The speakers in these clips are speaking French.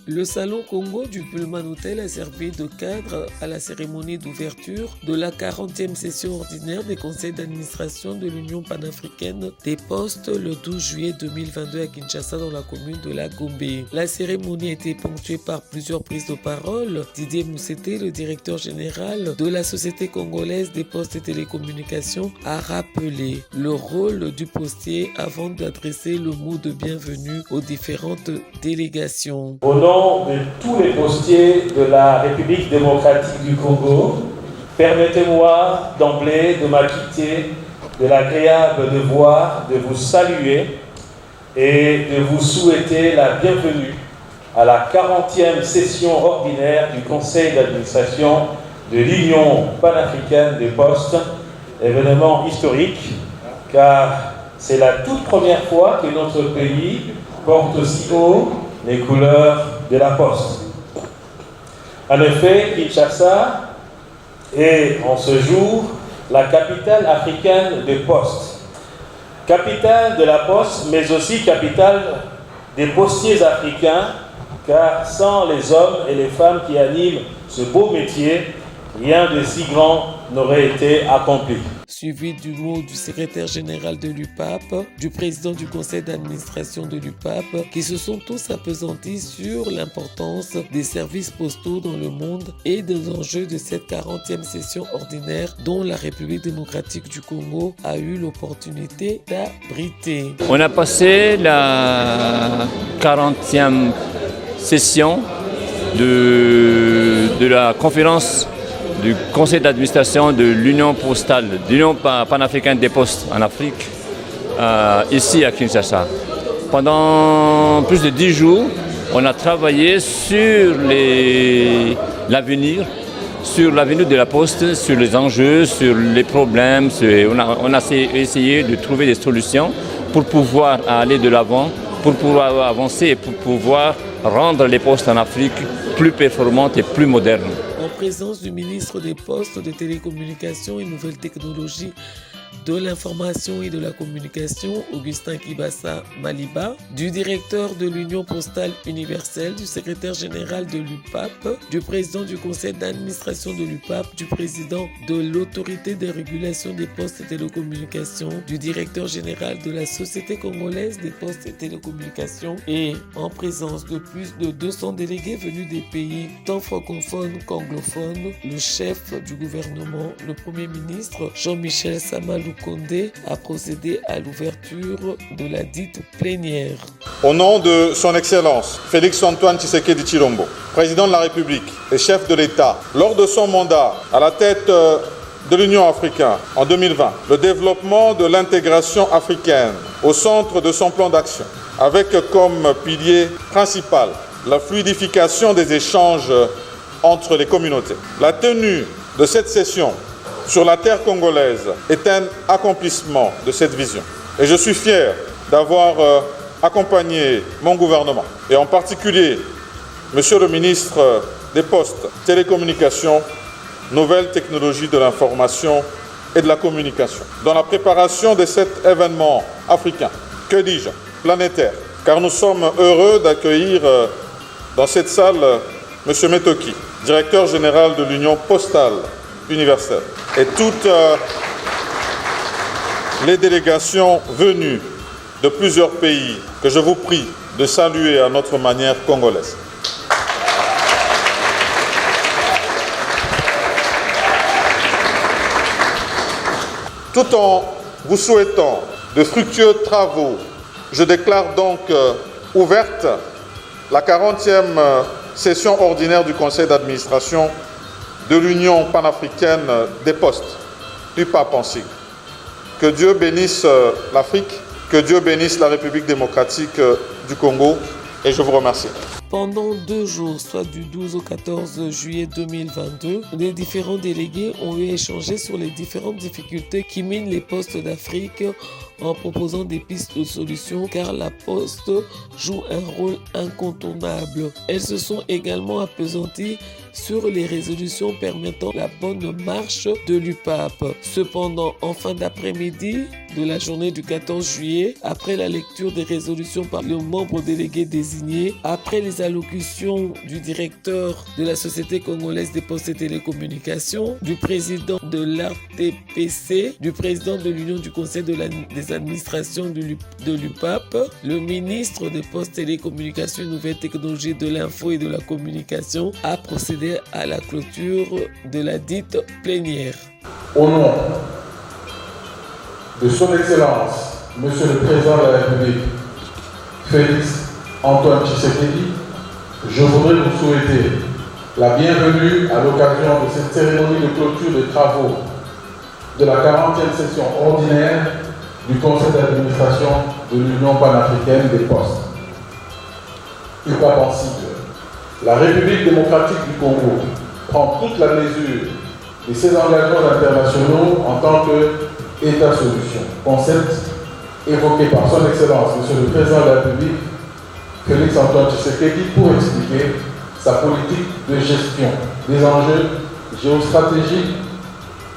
Le Salon Congo du Pullman Hotel a servi de cadre à la cérémonie d'ouverture de la 40e session ordinaire des conseils d'administration de l'Union panafricaine des postes le 12 juillet 2022 à Kinshasa dans la commune de la Gombe. La cérémonie a été ponctuée par plusieurs prises de parole. Didier Mousseté, le directeur général de la Société congolaise des postes et télécommunications, a rappelé le rôle du postier avant d'adresser le mot de bienvenue aux différentes délégations. Au nom de tous les postiers de la République démocratique du Congo, permettez-moi d'emblée de m'acquitter de l'agréable devoir de vous saluer et de vous souhaiter la bienvenue à la 40e session ordinaire du Conseil d'administration de l'Union panafricaine des postes, événement historique car c'est la toute première fois que notre pays porte aussi haut les couleurs de la poste. En effet, Kinshasa est en ce jour la capitale africaine des postes, capitale de la poste, mais aussi capitale des postiers africains, car sans les hommes et les femmes qui animent ce beau métier, rien de si grand n'aurait été accompli. Suivi du mot du secrétaire général de l'UPAP, du président du conseil d'administration de l'UPAP, qui se sont tous appesantis sur l'importance des services postaux dans le monde et des enjeux de cette 40e session ordinaire dont la République démocratique du Congo a eu l'opportunité d'abriter. On a passé la 40e session de la conférence du conseil d'administration de l'Union postale, de l'Union panafricaine des postes en Afrique, ici à Kinshasa. Pendant plus de 10 jours, on a travaillé sur l'avenir de la poste, sur les enjeux, sur les problèmes. On a essayé de trouver des solutions pour pouvoir aller de l'avant, pour pouvoir avancer et pour pouvoir rendre les postes en Afrique plus performantes et plus modernes. En présence du ministre des Postes, de Télécommunications et Nouvelles Technologies, de l'Information et de la Communication, Augustin Kibassa Maliba, du directeur de l'Union postale universelle, du secrétaire général de l'UPAP, du président du conseil d'administration de l'UPAP, du président de l'autorité de régulation des postes et télécommunications, du directeur général de la Société congolaise des postes et télécommunications et en présence de plus de 200 délégués venus des pays tant francophones qu'anglophones, le chef du gouvernement, le premier ministre Jean-Michel Samalou Condé a procédé à l'ouverture de la dite plénière. Au nom de son Excellence Félix-Antoine Tshisekedi Tshilombo, président de la République et chef de l'État, lors de son mandat à la tête de l'Union africaine en 2020, le développement de l'intégration africaine au centre de son plan d'action, avec comme pilier principal la fluidification des échanges entre les communautés. La tenue de cette session sur la terre congolaise est un accomplissement de cette vision. Et je suis fier d'avoir accompagné mon gouvernement, et en particulier Monsieur le ministre des Postes, Télécommunications, Nouvelles Technologies de l'Information et de la Communication, dans la préparation de cet événement africain, que dis-je, planétaire, car nous sommes heureux d'accueillir dans cette salle Monsieur Metoki, directeur général de l'Union postale universelle, et toutes les délégations venues de plusieurs pays que je vous prie de saluer à notre manière congolaise. Tout en vous souhaitant de fructueux travaux, je déclare donc ouverte la 40e session ordinaire du Conseil d'administration de l'Union panafricaine des postes, UPAP en sigle. Que Dieu bénisse l'Afrique, que Dieu bénisse la République démocratique du Congo, et je vous remercie. Pendant 2 jours, soit du 12 au 14 juillet 2022, les différents délégués ont échangé sur les différentes difficultés qui minent les postes d'Afrique en proposant des pistes de solutions car la poste joue un rôle incontournable. Elles se sont également appesanties sur les résolutions permettant la bonne marche de l'UPAP. Cependant, en fin d'après-midi de la journée du 14 juillet, après la lecture des résolutions par le membre délégué désigné, après les allocutions du directeur de la Société congolaise des postes et télécommunications, du président de l'ARTPC, du président de l'Union du Conseil des administrations de l'UPAP, le ministre des postes, télécommunications, nouvelles technologies de l'info et de la communication a procédé à la clôture de la dite plénière. Au nom de son Excellence, Monsieur le Président de la République, Félix Antoine Tshisekedi, je voudrais vous souhaiter la bienvenue à l'occasion de cette cérémonie de clôture des travaux de la 40e session ordinaire du Conseil d'administration de l'Union panafricaine des postes. UPAP en sigle. La République démocratique du Congo prend toute la mesure de ses engagements internationaux en tant qu'État-solution, concept évoqué par son Excellence, Monsieur le Président de la République, Félix Antoine Tshisekedi, pour expliquer sa politique de gestion des enjeux géostratégiques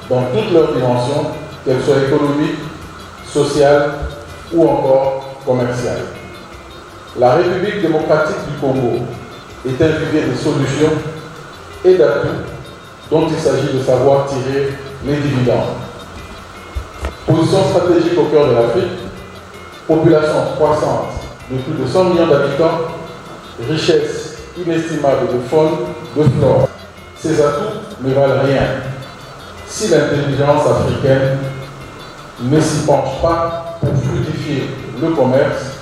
dans toutes leurs dimensions, qu'elles soient économiques, sociales ou encore commerciales. La République démocratique du Congo est un vivier de solutions et d'atouts dont il s'agit de savoir tirer les dividendes. Position stratégique au cœur de l'Afrique, population croissante de plus de 100 millions d'habitants, richesse inestimable de faune, de flore. Ces atouts ne valent rien si l'intelligence africaine ne s'y penche pas pour fluidifier le commerce,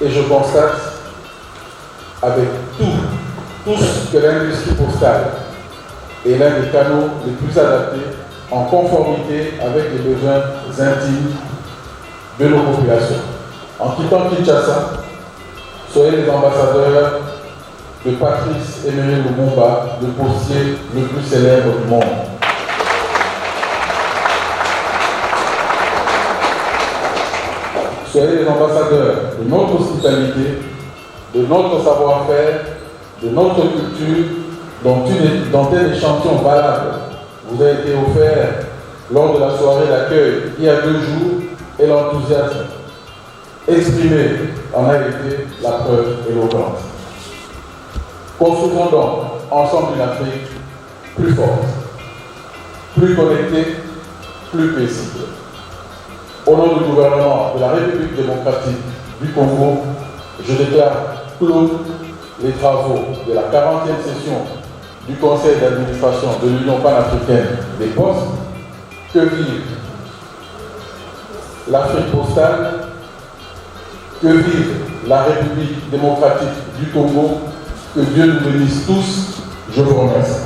et je constate avec tout ce que l'industrie postale est l'un des canaux les plus adaptés en conformité avec les besoins intimes de nos populations. En quittant Kinshasa, soyez les ambassadeurs de Patrice Emery Lumumba, le postier le plus célèbre du monde. Soyez les ambassadeurs de notre hospitalité, de notre savoir-faire, de notre culture, dont un échantillon valable vous a été offert lors de la soirée d'accueil il y a 2 jours, et l'enthousiasme exprimé en a été la preuve éloquente. Construisons donc ensemble une Afrique plus forte, plus connectée, plus paisible. Au nom du gouvernement de la République démocratique du Congo, je déclare clos les travaux de la 40e session du Conseil d'administration de l'Union panafricaine des postes. Que vive l'Afrique postale, que vive la République démocratique du Congo, que Dieu nous bénisse tous. Je vous remercie.